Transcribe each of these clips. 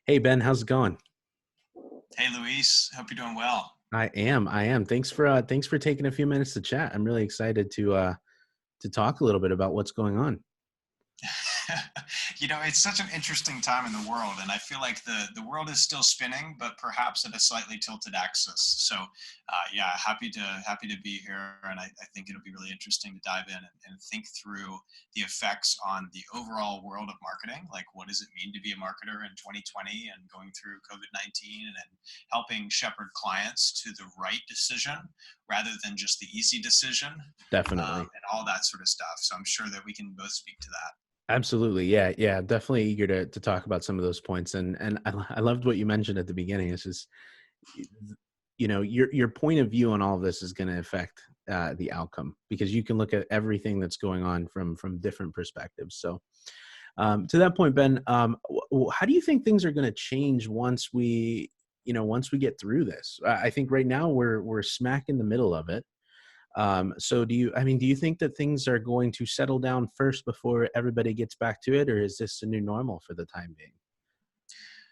Hey Ben, how's it going? Hey Luis, hope you're doing well. I am. Thanks for taking a few minutes to chat. I'm really excited to talk a little bit about what's going on. It's such an interesting time in the world, and I feel like the world is still spinning, but perhaps at a slightly tilted axis. So, yeah, happy to be here, and I think it'll be really interesting to dive in and think through the effects on the overall world of marketing. Like, what does it mean to be a marketer in 2020 and going through COVID-19, and then helping shepherd clients to the right decision rather than just the easy decision, Definitely. and all that sort of stuff. So, I'm sure that we can both speak to that. Absolutely. Yeah, yeah. Definitely eager to talk about some of those points. And I loved what you mentioned at the beginning. It's just your point of view on all of this is going to affect the outcome because you can look at everything that's going on from different perspectives. So to that point, Ben, how do you think things are going to change once we get through this? I think right now we're smack in the middle of it. So do you think that things are going to settle down first before everybody gets back to it, or is this a new normal for the time being?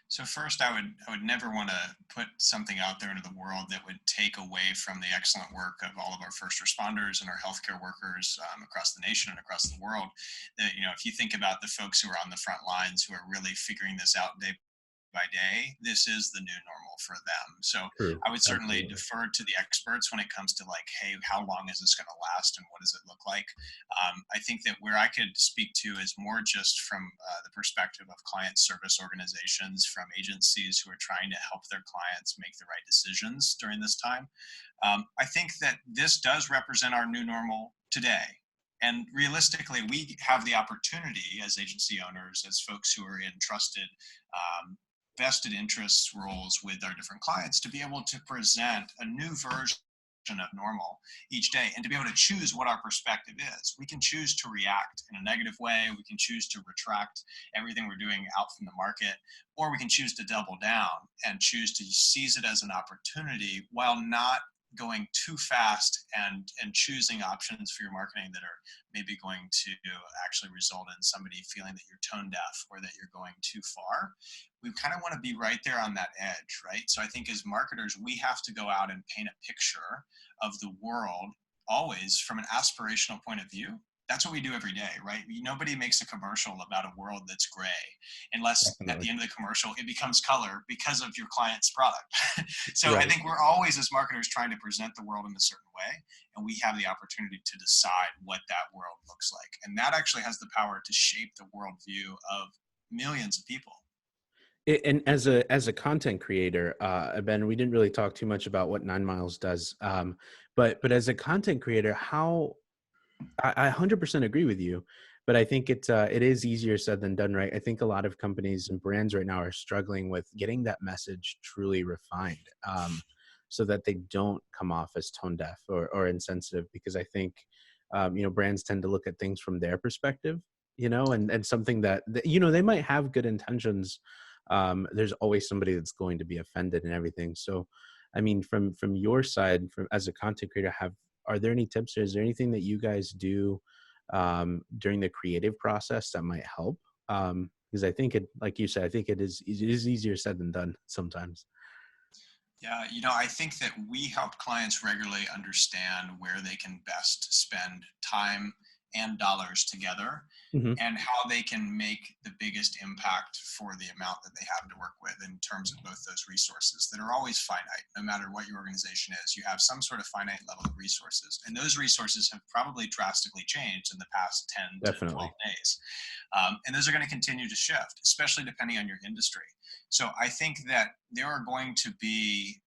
So first, I would never want to put something out there into the world that would take away from the excellent work of all of our first responders and our healthcare workers across the nation and across the world. That if you think about the folks who are on the front lines who are really figuring this out day by day, this is the new normal for them. So True. I would certainly Absolutely. defer to the experts when it comes to like, hey, how long is this going to last and what does it look like? I think that where I could speak to is more just from the perspective of client service organizations, from agencies who are trying to help their clients make the right decisions during this time. I think that this does represent our new normal today. And realistically, we have the opportunity as agency owners, as folks who are in trusted vested interests roles with our different clients to be able to present a new version of normal each day and to be able to choose what our perspective is. We can choose to react in a negative way, we can choose to retract everything we're doing out from the market, or we can choose to double down and choose to seize it as an opportunity while not going too fast and choosing options for your marketing that are maybe going to actually result in somebody feeling that you're tone deaf or that you're going too far. We kind of want to be right there on that edge, right? So I think as marketers, we have to go out and paint a picture of the world always from an aspirational point of view. That's what we do every day, right? Nobody makes a commercial about a world that's gray unless at Definitely. the end of the commercial it becomes color because of your client's product. So I Right. think we're always, as marketers, trying to present the world in a certain way, and we have the opportunity to decide what that world looks like. And that actually has the power to shape the worldview of millions of people. And as a content creator, Ben, we didn't really talk too much about what 9miles does. But as a content creator, how I 100% agree with you, but I think it is easier said than done, right? I think a lot of companies and brands right now are struggling with getting that message truly refined, so that they don't come off as tone deaf or insensitive. Because I think brands tend to look at things from their perspective, and something that they might have good intentions. There's always somebody that's going to be offended and everything. So, I mean, from your side, from as a content creator, have are there any tips or is there anything that you guys do during the creative process that might help? Because I think it, like you said, I think it is easier said than done sometimes. Yeah, I think that we help clients regularly understand where they can best spend time and dollars together Hmm. and how they can make the biggest impact for the amount that they have to work with in terms of both those resources that are always finite. No matter what your organization is, you have some sort of finite level of resources. And those resources have probably drastically changed in the past 10 to 12 Definitely. days. And those are going to continue to shift, especially depending on your industry. So I think that there are going to be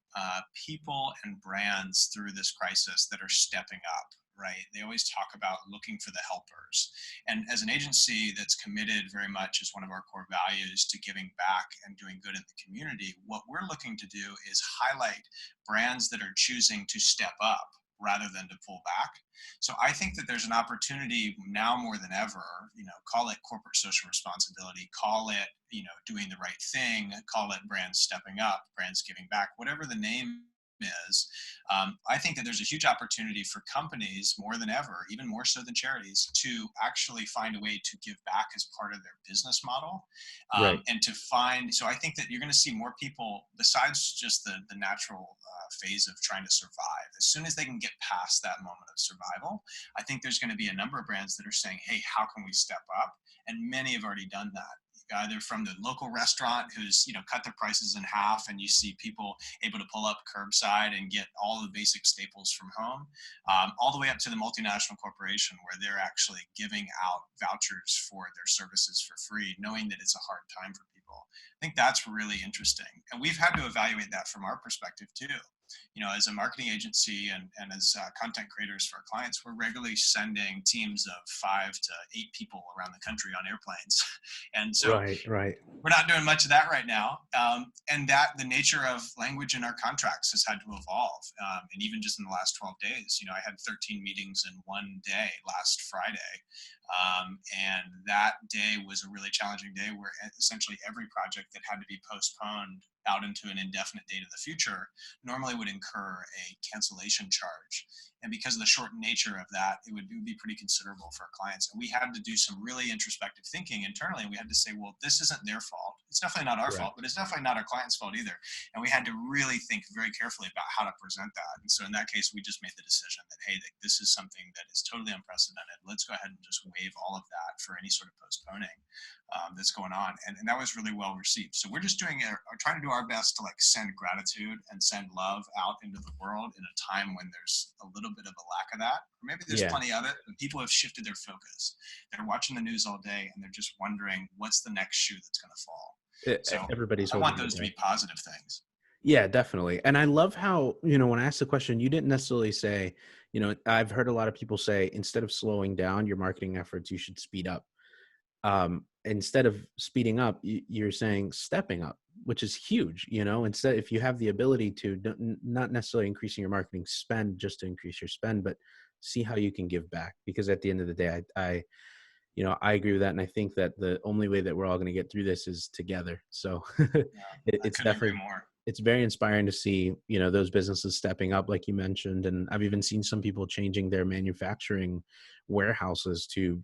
people and brands through this crisis that are stepping up, right? They always talk about looking for the helpers. And as an agency that's committed very much as one of our core values to giving back and doing good in the community, what we're looking to do is highlight brands that are choosing to step up rather than to pull back. So I think that there's an opportunity now more than ever, call it corporate social responsibility, call it, doing the right thing, call it brands stepping up, brands giving back, whatever the name is, I think that there's a huge opportunity for companies more than ever, even more so than charities, to actually find a way to give back as part of their business model. Right. And to find, so I think that you're going to see more people, besides just the natural phase of trying to survive, as soon as they can get past that moment of survival, I think there's going to be a number of brands that are saying, hey, how can we step up? And many have already done that, either from the local restaurant who's cut their prices in half, and you see people able to pull up curbside and get all the basic staples from home, all the way up to the multinational corporation where they're actually giving out vouchers for their services for free, knowing that it's a hard time for people. I think that's really interesting, and we've had to evaluate that from our perspective too. As a marketing agency and as content creators for our clients, we're regularly sending teams of 5 to 8 people around the country on airplanes. And so Right. Right. we're not doing much of that right now. And that the nature of language in our contracts has had to evolve. And even just in the last 12 days, I had 13 meetings in one day last Friday. And that day was a really challenging day where essentially every project that had to be postponed out into an indefinite date in the future normally would incur a cancellation charge. And because of the short nature of that, it would be pretty considerable for our clients. And we had to do some really introspective thinking internally. And we had to say, well, this isn't their fault. It's definitely not our Correct. fault, but it's definitely not our client's fault either. And we had to really think very carefully about how to present that. And so in that case, we just made the decision that, hey, this is something that is totally unprecedented. Let's go ahead and just waive all of that for any sort of postponing that's going on. And that was really well received. So we're just trying to do our best to send gratitude and send love out into the world in a time when there's a little bit of a lack of that, or maybe there's Yeah. plenty of it, but people have shifted their focus. They're watching the news all day and they're just wondering what's the next shoe that's going to fall. So Everybody's I want holding their those to breath. be positive things. Yeah, definitely. And I love how, when I asked the question, you didn't necessarily say, I've heard a lot of people say, instead of slowing down your marketing efforts, you should speed up. Instead of speeding up, you're saying stepping up, which is huge. Instead, if you have the ability to not necessarily increasing your marketing spend just to increase your spend, but see how you can give back. Because at the end of the day, I agree with that. And I think that the only way that we're all going to get through this is together. So Yeah, I it's couldn't agree definitely, more. it's very inspiring to see, those businesses stepping up, like you mentioned. And I've even seen some people changing their manufacturing warehouses to,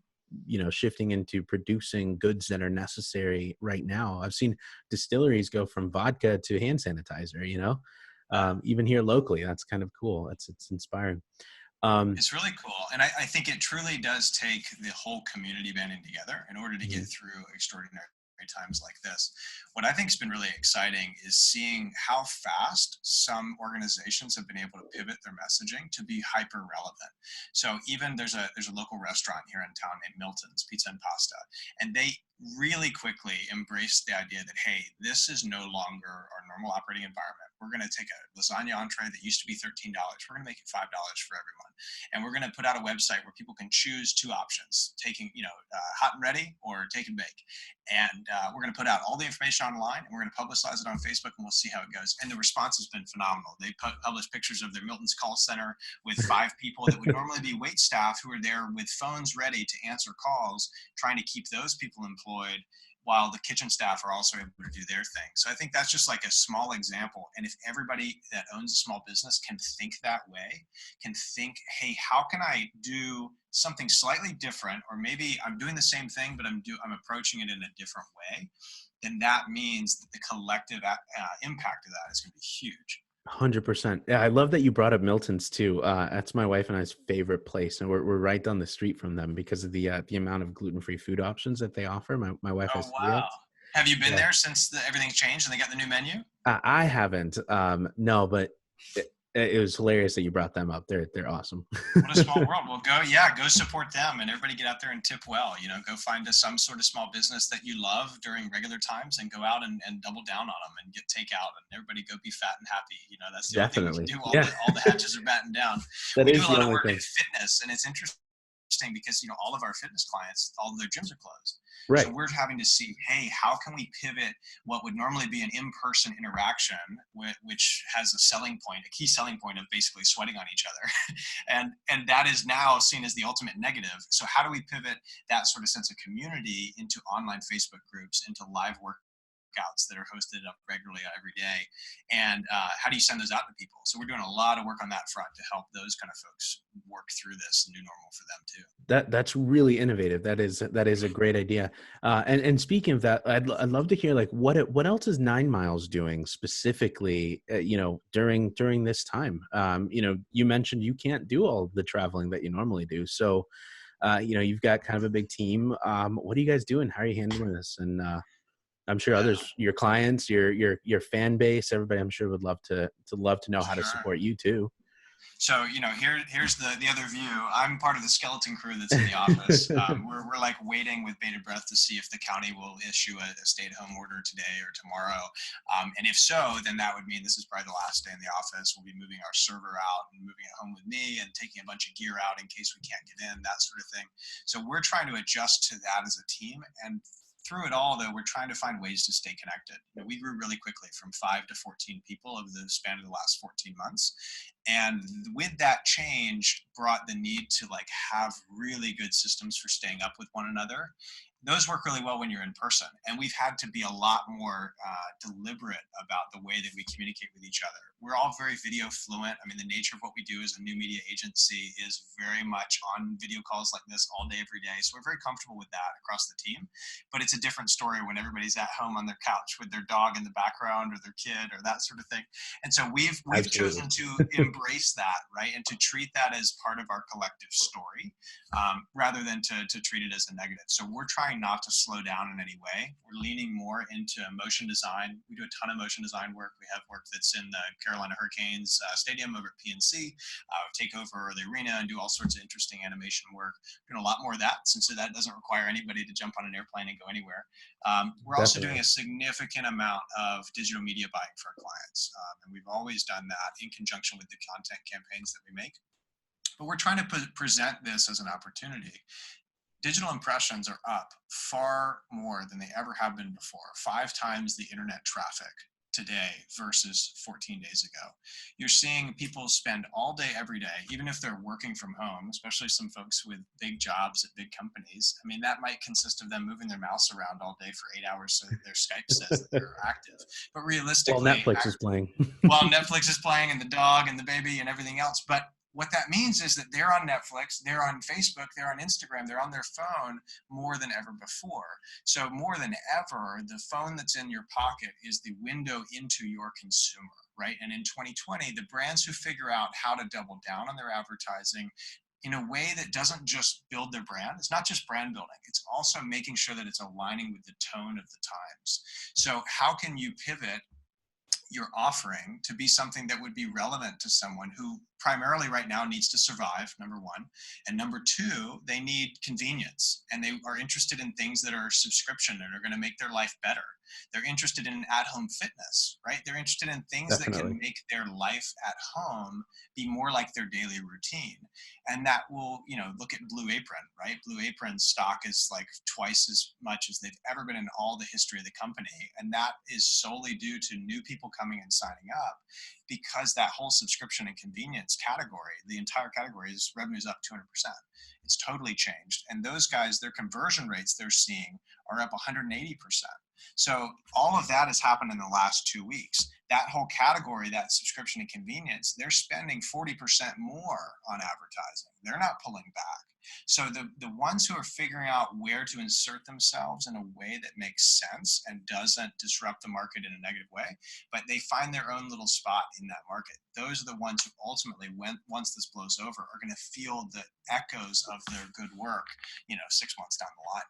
shifting into producing goods that are necessary right now. I've seen distilleries go from vodka to hand sanitizer, even here locally. That's kind of cool. It's inspiring. Um, It's really cool. And I think it truly does take the whole community banding together in order to get mhm. through extraordinary times like this. What I think has been really exciting is seeing how fast some organizations have been able to pivot their messaging to be hyper relevant. So even there's a local restaurant here in town named Milton's Pizza and Pasta, and they really quickly embraced the idea that, hey, this is no longer our normal operating environment. We're going to take a lasagna entree that used to be $13. We're going to make it $5 for everyone, and we're going to put out a website where people can choose two options: taking, hot and ready, or take and bake. And we're going to put out all the information online, and we're going to publicize it on Facebook, and we'll see how it goes. And the response has been phenomenal. They published pictures of their Milton's call center with 5 people that would normally be wait staff, who are there with phones ready to answer calls, trying to keep those people employed while the kitchen staff are also able to do their thing. So I think that's just like a small example. And if everybody that owns a small business can think that way, can think, hey, how can I do something slightly different? Or maybe I'm doing the same thing, but I'm approaching it in a different way. Then that means that the collective impact of that is going to be huge. 100%. Yeah, I love that you brought up Milton's too. That's my wife and I's favorite place, and we're right down the street from them because of the amount of gluten-free food options that they offer. My wife Oh, has wow. celiac. Have you been Yeah, there since everything's changed and they got the new menu? I haven't. No, but it was hilarious that you brought them up. They're awesome. What a small world. Well, go support them, and everybody get out there and tip well. Go find some sort of small business that you love during regular times, and go out and double down on them and get takeout, and everybody go be fat and happy. That's the only thing we can Definitely. do. Yeah, All the hatches are battened down. that We do is a the lot of only work in thing. fitness, and it's interesting because all of our fitness clients, all of their gyms are closed. So Right. we're having to see, hey, how can we pivot what would normally be an in-person interaction, which has a key selling point of basically sweating on each other, and that is now seen as the ultimate negative. So how do we pivot that sort of sense of community into online Facebook groups, into live work workouts that are hosted up regularly every day, and how do you send those out to people? So we're doing a lot of work on that front to help those kind of folks work through this new normal for them too. That's really innovative. That is a great idea. And speaking of that, I'd love to hear like what else is 9miles doing specifically, during this time. You mentioned you can't do all the traveling that you normally do. So, you've got kind of a big team. What are you guys doing? How are you handling this? And I'm sure Yeah, others, your clients, your fan base, everybody, I'm sure would love to know how to sure. support you too. So, here's the other view. I'm part of the skeleton crew that's in the office. We're like waiting with bated breath to see if the county will issue a stay-at-home order today or tomorrow. And if so, then that would mean this is probably the last day in the office. We'll be moving our server out and moving it home with me and taking a bunch of gear out in case we can't get in, that sort of thing. So we're trying to adjust to that as a team. And through it all, though, we're trying to find ways to stay connected. We grew really quickly from 5 to 14 people over the span of the last 14 months. And with that change brought the need to like have really good systems for staying up with one another. Those work really well when you're in person, and we've had to be a lot more deliberate about the way that we communicate with each other. We're all very video fluent. I mean, the nature of what we do as a new media agency is very much on video calls like this all day, every day. So we're very comfortable with that across the team. But it's a different story when everybody's at home on their couch with their dog in the background or their kid or that sort of thing. And so we've Absolutely. chosen to embrace that, right, and to treat that as part of our collective story, rather than to treat it as a negative. So we're trying not to slow down in any way. We're leaning more into motion design. We do a ton of motion design work. We have work that's in the Carolina Hurricanes stadium over at PNC, take over the arena and do all sorts of interesting animation work. We're doing a lot more of that since that doesn't require anybody to jump on an airplane and go anywhere. We're also doing Definitely. a significant amount of digital media buying for our clients. And we've always done that in conjunction with the content campaigns that we make. But we're trying to present this as an opportunity. Digital impressions are up far more than they ever have been before, 5 times the internet traffic today versus 14 days ago. You're seeing people spend all day, every day, even if they're working from home, especially some folks with big jobs at big companies. I mean, that might consist of them moving their mouse around all day for 8 hours so that their Skype says that they're active. But While realistically, Netflix is playing. while Netflix is playing and the dog and the baby and everything else. But what that means is that they're on Netflix, they're on Facebook, they're on Instagram, they're on their phone more than ever before. So more than ever, the phone that's in your pocket is the window into your consumer, right? And in 2020, the brands who figure out how to double down on their advertising in a way that doesn't just build their brand. It's not just brand building. It's also making sure that it's aligning with the tone of the times. So how can you pivot your offering to be something that would be relevant to someone who primarily right now needs to survive, number one, and number two, they need convenience, and they are interested in things that are subscription and are going to make their life better. They're interested in at-home fitness, right? They're interested in things that can Definitely. make their life at home be more like their daily routine. And that will, look at Blue Apron, right? Blue Apron stock is like twice as much as they've ever been in all the history of the company. And that is solely due to new people coming and signing up, because that whole subscription and convenience category, the entire category is revenues up 200%. It's totally changed. And those guys, their conversion rates they're seeing are up 180%. So all of that has happened in the last 2 weeks. That whole category, that subscription and convenience, they're spending 40% more on advertising. They're not pulling back. So the ones who are figuring out where to insert themselves in a way that makes sense and doesn't disrupt the market in a negative way, but they find their own little spot in that market, those are the ones who ultimately, once this blows over, are going to feel the echoes of their good work, 6 months down the line.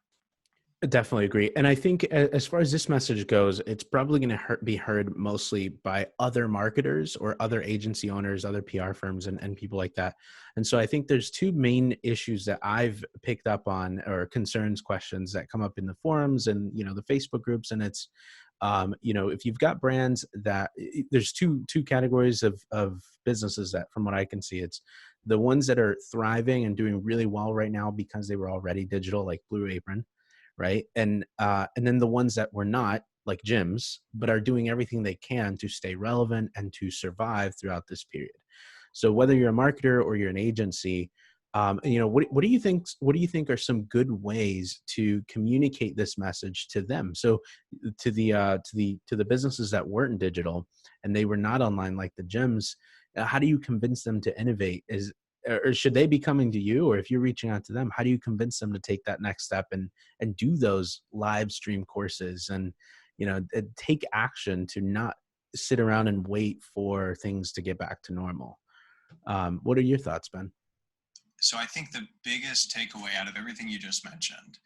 I definitely agree. And I think as far as this message goes, it's probably going to be heard mostly by other marketers or other agency owners, other PR firms and people like that. And so I think there's two main issues that I've picked up on, or concerns, questions that come up in the forums and, the Facebook groups. And it's, if you've got brands that there's two categories of businesses that, from what I can see, it's the ones that are thriving and doing really well right now because they were already digital, like Blue Apron, right? And then the ones that were not, like gyms, but are doing everything they can to stay relevant and to survive throughout this period. So whether you're a marketer or you're an agency, What do you think? What do you think are some good ways to communicate this message to them? So, to the businesses that weren't digital and they were not online like the gyms, how do you convince them to innovate? Or should they be coming to you, or if you're reaching out to them, how do you convince them to take that next step and do those live stream courses and take action to not sit around and wait for things to get back to normal? What are your thoughts, Ben? So I think the biggest takeaway out of everything you just mentioned,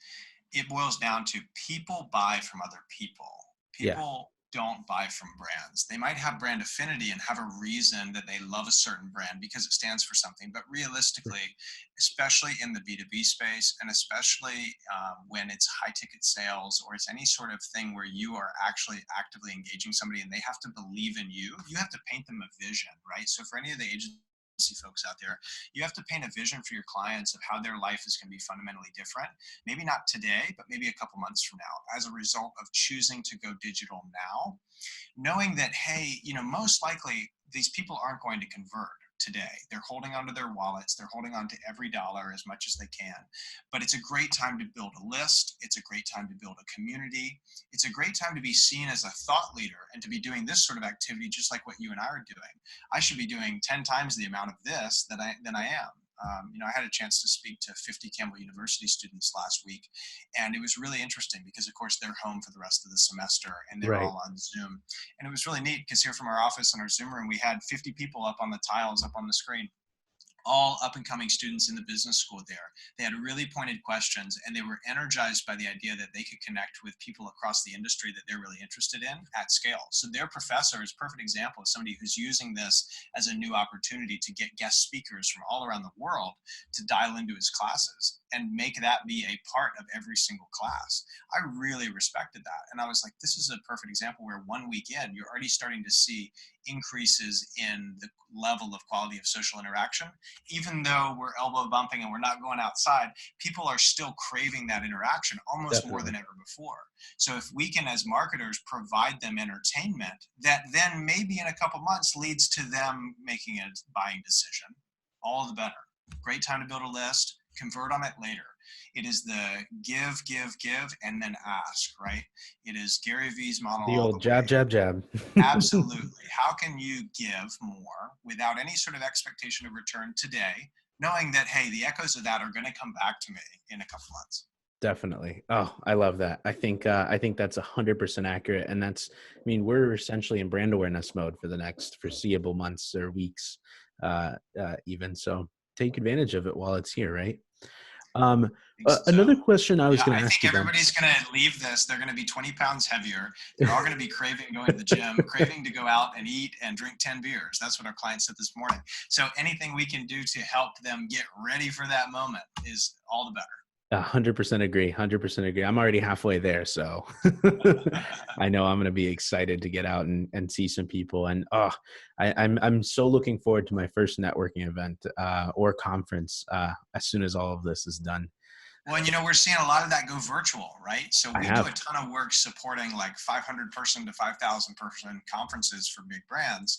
it boils down to people buy from other people. Yeah. People don't buy from brands. They might have brand affinity and have a reason that they love a certain brand because it stands for something. But realistically, especially in the B2B space, and especially when it's high ticket sales or it's any sort of thing where you are actually actively engaging somebody and they have to believe in you, you have to paint them a vision, right? So for any of the agency folks out there, you have to paint a vision for your clients of how their life is going to be fundamentally different. Maybe not today, but maybe a couple months from now, as a result of choosing to go digital now, knowing that, hey, most likely these people aren't going to convert today. They're holding onto their wallets. They're holding on to every dollar as much as they can. But it's a great time to build a list. It's a great time to build a community. It's a great time to be seen as a thought leader and to be doing this sort of activity, just like what you and I are doing. I should be doing 10 times the amount of this than I am. I had a chance to speak to 50 Campbell University students last week, and it was really interesting because, of course, they're home for the rest of the semester and they're Right. all on Zoom. And it was really neat because here from our office in our Zoom room, we had 50 people up on the tiles, up on the screen, all up and coming students in the business school there. They had really pointed questions and they were energized by the idea that they could connect with people across the industry that they're really interested in at scale. So their professor is a perfect example of somebody who's using this as a new opportunity to get guest speakers from all around the world to dial into his classes and make that be a part of every single class. I really respected that. And I was like, this is a perfect example where 1 week in, you're already starting to see increases in the level of quality of social interaction. Even though we're elbow bumping and we're not going outside, people are still craving that interaction almost more Definitely. than ever before. So if we can, as marketers, provide them entertainment that then maybe in a couple months leads to them making a buying decision, all the better. Great time to build a list, convert on it later. It is the give, and then ask, right? It is Gary Vee's model The all old the way. jab, jab, jab. Absolutely. How can you give more without any sort of expectation of return today, knowing that, hey, the echoes of that are going to come back to me in a couple months? Definitely. Oh, I love that. I think that's 100% accurate. And we're essentially in brand awareness mode for the next foreseeable months or weeks, even. So take advantage of it while it's here, right? Um, So, Another question I was yeah, going I to ask think you, Ben. everybody's going to leave this. They're going to be 20 pounds heavier. They're all going to be craving going to the gym, craving to go out and eat and drink 10 beers. That's what our client said this morning. So anything we can do to help them get ready for that moment is all the better. 100% agree. 100% agree. I'm already halfway there, so I know I'm going to be excited to get out and see some people. And I'm so looking forward to my first networking event or conference as soon as all of this is done. Well, and we're seeing a lot of that go virtual, right? So I we do a have. ton of work supporting like 500 person to 5,000 person conferences for big brands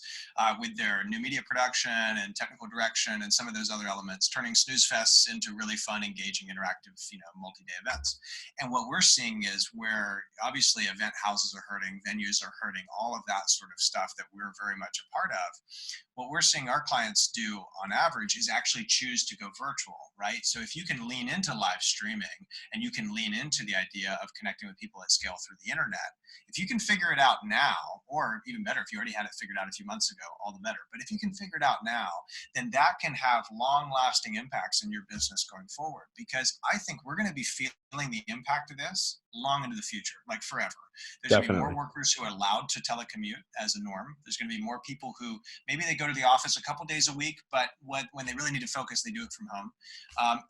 with their new media production and technical direction and some of those other elements, turning snooze fests into really fun, engaging, interactive, multi-day events. And what we're seeing is where obviously event houses are hurting, venues are hurting, all of that sort of stuff that we're very much a part of. What we're seeing our clients do on average is actually choose to go virtual, right? So if you can lean into live streaming and you can lean into the idea of connecting with people at scale through the internet, if you can figure it out now, or even better, if you already had it figured out a few months ago, all the better. But if you can figure it out now, then that can have long lasting impacts in your business going forward. Because I think we're going to be feeling the impact of this long into the future, like forever. There's going to be more Definitely. workers who are allowed to telecommute as a norm. There's going to be more people who maybe they go to the office a couple days a week, but when they really need to focus, they do it from home.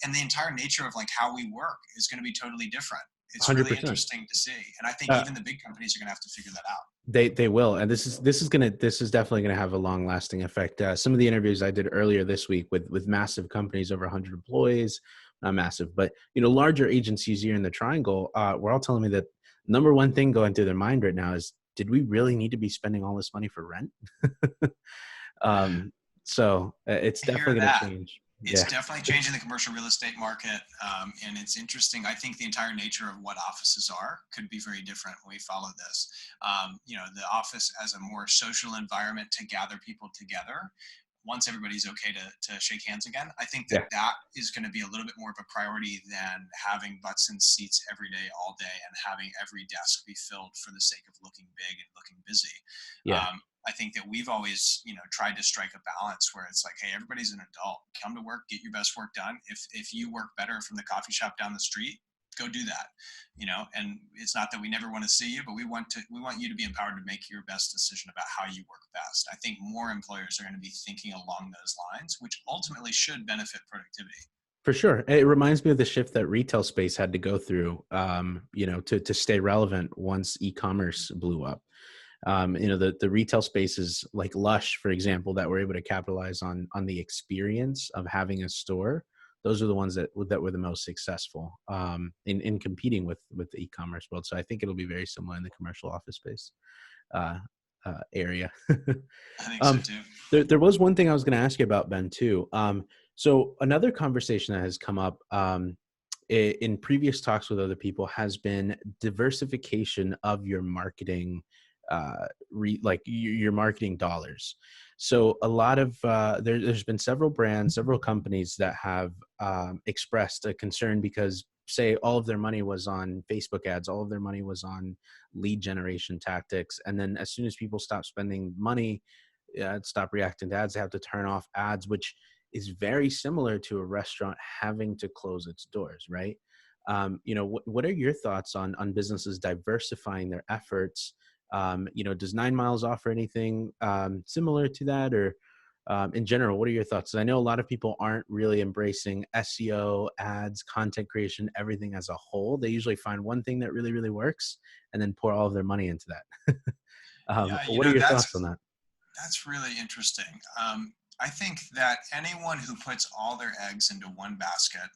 And the entire nature of like how we work is going to be totally different. It's really 100%. interesting to see, and I think even the big companies are going to have to figure that out. They will, and this is definitely gonna have a long lasting effect. Some of the interviews I did earlier this week with massive companies over 100 employees, not massive, but larger agencies here in the Triangle, were all telling me that number one thing going through their mind right now is, did we really need to be spending all this money for rent? um, so it's I hear definitely gonna that. change. It's Yeah. definitely changing the commercial real estate market, and it's interesting. I think the entire nature of what offices are could be very different when we follow this. The office as a more social environment to gather people together. Once everybody's okay to shake hands again, I think that Yeah. that is going to be a little bit more of a priority than having butts in seats every day, all day, and having every desk be filled for the sake of looking big and looking busy. Yeah. I think that we've always, tried to strike a balance where it's like, hey, everybody's an adult. Come to work, get your best work done. If you work better from the coffee shop down the street, go do that. And it's not that we never want to see you, but we want you to be empowered to make your best decision about how you work best. I think more employers are going to be thinking along those lines, which ultimately should benefit productivity. For sure. It reminds me of the shift that retail space had to go through, to stay relevant once e-commerce blew up. The retail spaces like Lush, for example, that were able to capitalize on the experience of having a store. Those are the ones that were the most successful in competing with the e-commerce world. So I think it'll be very similar in the commercial office space uh, area. I think so um, too. there was one thing I was going to ask you about, Ben, too. So another conversation that has come up in previous talks with other people has been diversification of your marketing, like your marketing dollars. So a lot of there's been several brands, several companies that have expressed a concern because, say, all of their money was on Facebook ads, all of their money was on lead generation tactics, and then as soon as people stop spending money, stop reacting to ads, they have to turn off ads, which is very similar to a restaurant having to close its doors, right? What are your thoughts on businesses diversifying their efforts? Does 9miles offer anything similar to that, or in general, what are your thoughts? I know a lot of people aren't really embracing SEO, ads, content creation, everything as a whole. They usually find one thing that really, really works and then pour all of their money into that. Yeah, What are your that's thoughts on that? That's really interesting. I think that anyone who puts all their eggs into one basket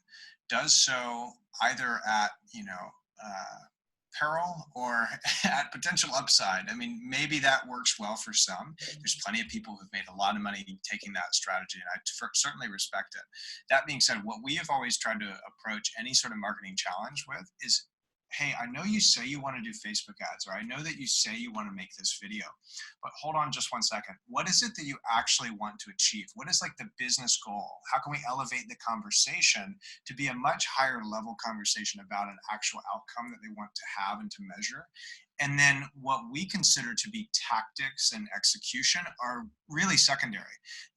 does so either at, peril or at potential upside. I mean, maybe that works well for some. There's plenty of people who've made a lot of money taking that strategy, and certainly respect it. That being said, what we have always tried to approach any sort of marketing challenge with is, hey, I know you say you want to do Facebook ads, or I know that you say you want to make this video, but hold on just 1 second. What is it that you actually want to achieve? What is like the business goal? How can we elevate the conversation to be a much higher level conversation about an actual outcome that they want to have and to measure? And then what we consider to be tactics and execution are really secondary,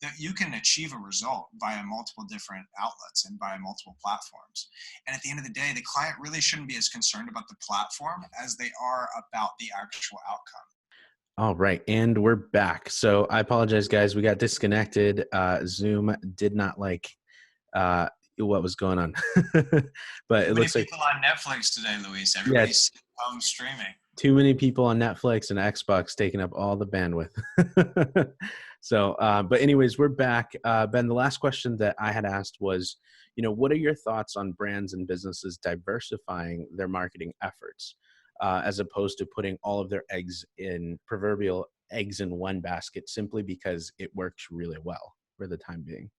that you can achieve a result via multiple different outlets and via multiple platforms. And at the end of the day, the client really shouldn't be as concerned about the platform as they are about the actual outcome. All right, and we're back. So I apologize, guys. We got disconnected. Zoom did not like what was going on, but Too it many looks like, people on Netflix today, Luis. yeah, Everybody's home streaming. too many people on Netflix and Xbox taking up all the bandwidth. So, but anyways, we're back. Ben, the last question that I had asked was, what are your thoughts on brands and businesses diversifying their marketing efforts, as opposed to putting all of their proverbial eggs in one basket, simply because it works really well for the time being?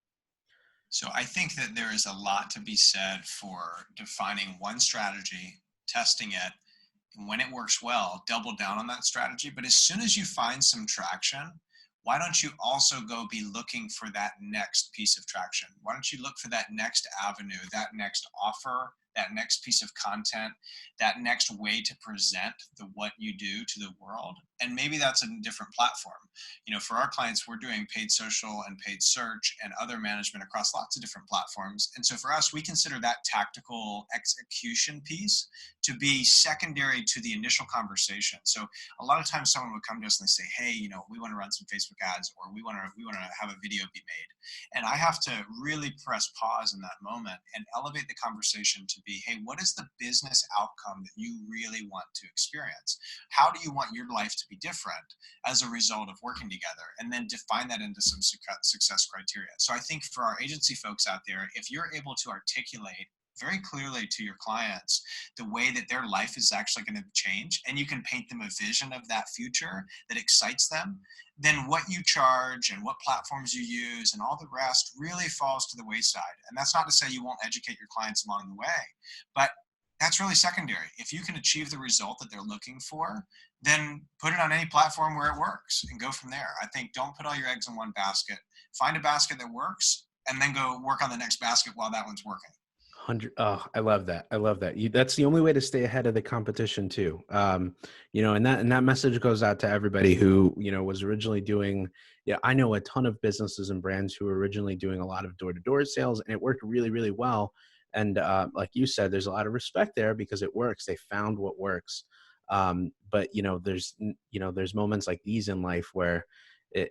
So I think that there is a lot to be said for defining one strategy, testing it, and when it works well, double down on that strategy. But as soon as you find some traction, why don't you also go be looking for that next piece of traction? Why don't you look for that next avenue, that next offer, that next piece of content, that next way to present what you do to the world? And maybe that's a different platform. For our clients, we're doing paid social and paid search and other management across lots of different platforms. And so for us, we consider that tactical execution piece to be secondary to the initial conversation. So a lot of times someone would come to us and they say, hey, we want to run some Facebook ads, or we want to have a video be made. And I have to really press pause in that moment and elevate the conversation to be, hey, what is the business outcome that you really want to experience? How do you want your life to be different as a result of working together? And then define that into some success criteria. So I think for our agency folks out there, if you're able to articulate very clearly to your clients the way that their life is actually going to change, and you can paint them a vision of that future that excites them, then what you charge and what platforms you use and all the rest really falls to the wayside. And that's not to say you won't educate your clients along the way, but that's really secondary. If you can achieve the result that they're looking for, then put it on any platform where it works and go from there. I think don't put all your eggs in one basket. Find a basket that works and then go work on the next basket while that one's working. 100. Oh, I love that. I love that. That's the only way to stay ahead of the competition too. And that message goes out to everybody who, was originally doing, yeah, I know a ton of businesses and brands who were originally doing a lot of door-to-door sales, and it worked really, really well. And like you said, there's a lot of respect there because it works. They found what works. But there's moments like these in life where it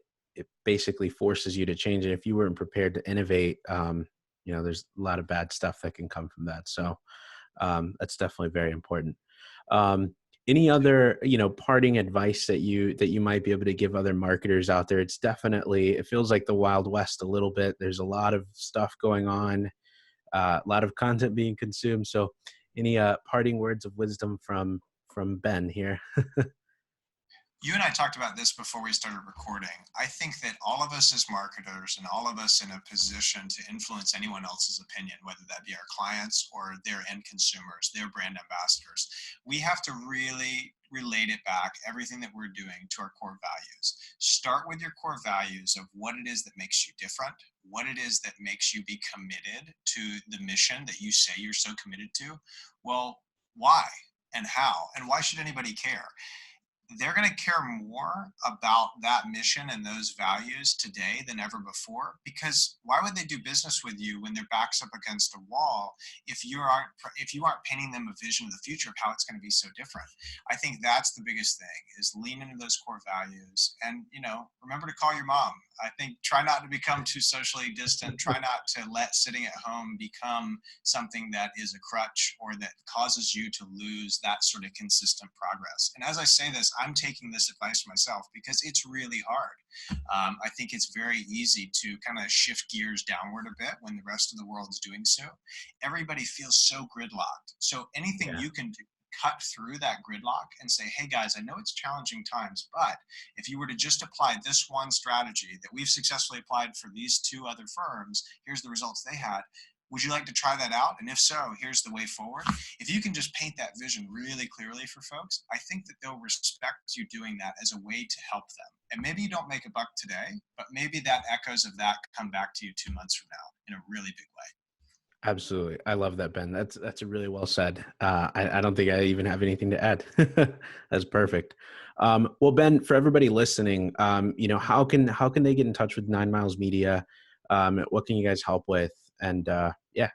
basically forces you to change. And if you weren't prepared to innovate, there's a lot of bad stuff that can come from that. So that's definitely very important. Any other, parting advice that you might be able to give other marketers out there? It feels like the Wild West a little bit. There's a lot of stuff going on, a lot of content being consumed. So any parting words of wisdom from Ben here? You and I talked about this before we started recording. I think that all of us as marketers and all of us in a position to influence anyone else's opinion, whether that be our clients or their end consumers, their brand ambassadors, we have to really relate it back, everything that we're doing, to our core values. Start with your core values of what it is that makes you different, what it is that makes you be committed to the mission that you say you're so committed to. Well, why and how? And why should anybody care? They're going to care more about that mission and those values today than ever before, because why would they do business with you when their back's up against a wall if you aren't painting them a vision of the future of how it's going to be so different? I think that's the biggest thing, is lean into those core values, and remember to call your mom. I think try not to become too socially distant. Try not to let sitting at home become something that is a crutch or that causes you to lose that sort of consistent progress. And as I say this, I'm taking this advice myself because it's really hard. I think it's very easy to kind of shift gears downward a bit when the rest of the world is doing so. Everybody feels so gridlocked. So anything Yeah. you can do, cut through that gridlock and say, hey guys, I know it's challenging times, but if you were to just apply this one strategy that we've successfully applied for these two other firms, here's the results they had. Would you like to try that out? And if so, here's the way forward. If you can just paint that vision really clearly for folks, I think that they'll respect you doing that as a way to help them. And maybe you don't make a buck today, but maybe that echoes of that come back to you 2 months from now in a really big way. Absolutely. I love that, Ben. That's a really well said. I don't think I even have anything to add. That's perfect. Well, Ben, for everybody listening, how can they get in touch with 9miles Media? What can you guys help with? And yeah.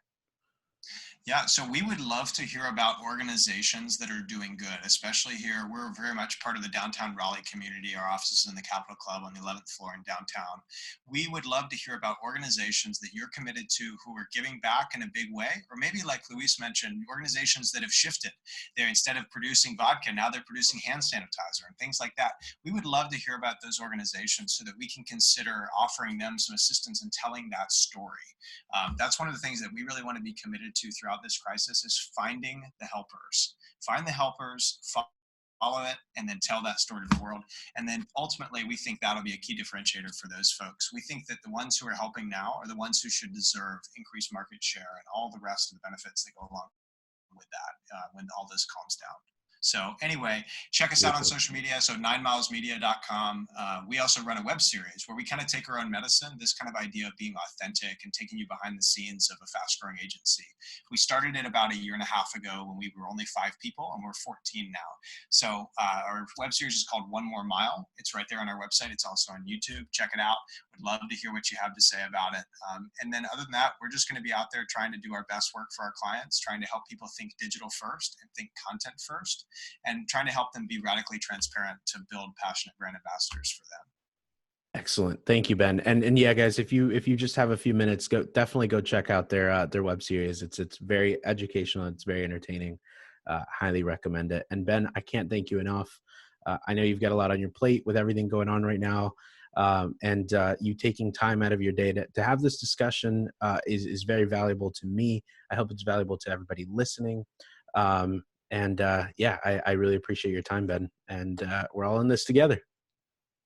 Yeah, so we would love to hear about organizations that are doing good, especially here. We're very much part of the downtown Raleigh community. Our office is in the Capitol Club on the 11th floor in downtown. We would love to hear about organizations that you're committed to who are giving back in a big way, or maybe like Luis mentioned, organizations that have shifted. They're, instead of producing vodka, now they're producing hand sanitizer and things like that. We would love to hear about those organizations so that we can consider offering them some assistance in telling that story. That's one of the things that we really want to be committed to throughout this crisis, is finding the helpers. Find the helpers, follow it, and then tell that story to the world. And then ultimately, we think that'll be a key differentiator for those folks. We think that the ones who are helping now are the ones who should deserve increased market share and all the rest of the benefits that go along with that when all this calms down. So anyway, check us out on social media. So 9milesmedia.com. We also run a web series where we kind of take our own medicine, this kind of idea of being authentic and taking you behind the scenes of a fast growing agency. We started it about 1.5 years ago when we were only 5 people, and we're 14 now. So our web series is called One More Mile. It's right there on our website. It's also on YouTube. Check it out. Would love to hear what you have to say about it. And then other than that, we're just going to be out there trying to do our best work for our clients, trying to help people think digital first and think content first, and trying to help them be radically transparent to build passionate brand ambassadors for them. Excellent. Thank you, Ben. And yeah, guys, if you just have a few minutes, definitely go check out their web series. It's very educational. It's very entertaining. Highly recommend it. And Ben, I can't thank you enough. I know you've got a lot on your plate with everything going on right now. And you taking time out of your day to have this discussion is very valuable to me. I hope it's valuable to everybody listening. And yeah, I really appreciate your time, Ben. And we're all in this together.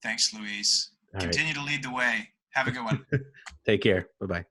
Thanks, Luis. All right. Continue to lead the way. Have a good one. Take care. Bye-bye.